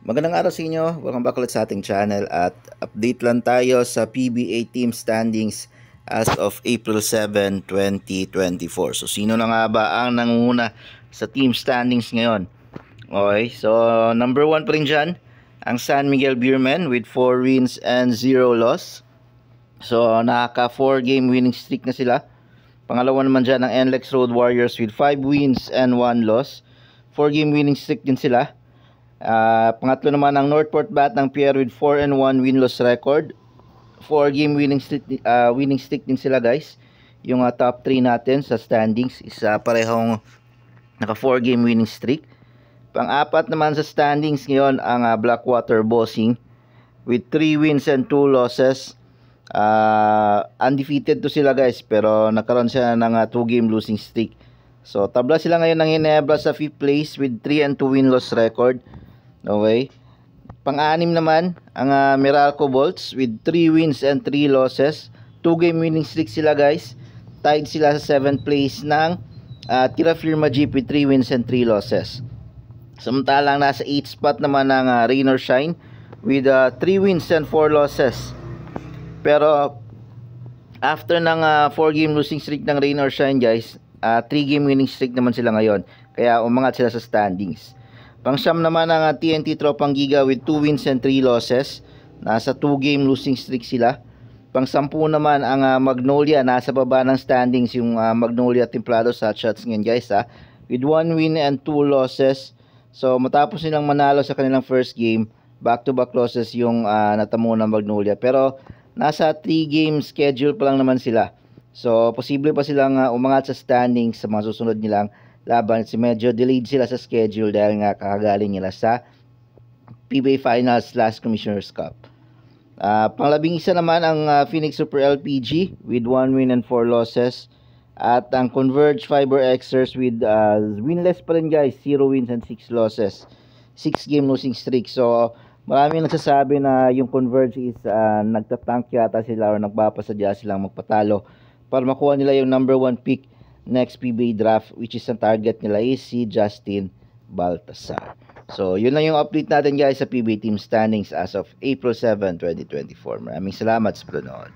Magandang araw sa inyo. Welcome back ulit sa ating channel at update lang tayo sa PBA team standings as of April 7, 2024. So sino na nga ba ang nangunguna sa team standings ngayon? Okay, so number 1 pa rin dyan, ang San Miguel Beermen with 4 wins and 0 loss. So nakaka 4 game winning streak na sila. Pangalawa naman dyan ang NLEX Road Warriors with 5 wins and 1 loss. 4 game winning streak din sila. Pangatlo naman ang Northport Bat ng Pierre with 4 and 1 win-loss record. 4 game winning streak din sila, guys. Yung top 3 natin sa standings is parehong naka 4 game winning streak. Pang-apat naman sa standings ngayon ang Blackwater Bossing with 3 wins and 2 losses. Undefeated to sila, guys, pero nagkaroon siya ng 2 game losing streak. So tabla sila ngayon ng Ginebra sa 5th place with 3 and 2 win-loss record. Okay. Pang-anim naman ang Meralco Bolts with 3 wins and 3 losses. 2 game winning streak sila, guys. Tied sila sa 7th place ng Tira Firma Jeep with 3 wins and 3 losses. Samantalang nasa 8th spot naman ang Rain or Shine with 3 wins and 4 losses. Pero after ng 4 game losing streak ng Rain or Shine, guys, 3 game winning streak naman sila ngayon. Kaya umangat sila sa standings. Pang-siyam naman ang TNT Tropang Giga with 2 wins and 3 losses. Nasa 2 game losing streak sila. Pang-sampu naman ang Magnolia. Nasa baba ng standings yung Magnolia Templado sa shots ngayon, guys, with 1 win and 2 losses. So matapos nilang manalo sa kanilang first game, back-to-back losses yung natamo ng Magnolia. Pero nasa 3 game schedule pa lang naman sila. So posible pa silang umangat sa standings sa mga susunod nilang laban. Medyo delayed sila sa schedule dahil nga kakagaling nila sa PBA Finals / Commissioner's Cup. Pang-11 naman ang Phoenix Super LPG with 1 win and 4 losses. At ang Converge Fiber Xers with winless pa rin, guys, 0 wins and 6 losses. 6 game losing streak. So maraming nagsasabi na yung Converge is nagtatank yata sila or nagpapasadya silang magpatalo para makuha nila yung number 1 pick next PBA draft, which is ang target nila is si Justin Baltasar. So yun lang yung update natin, guys, sa PBA team standings as of April 7, 2024. Maraming salamat sa panonood.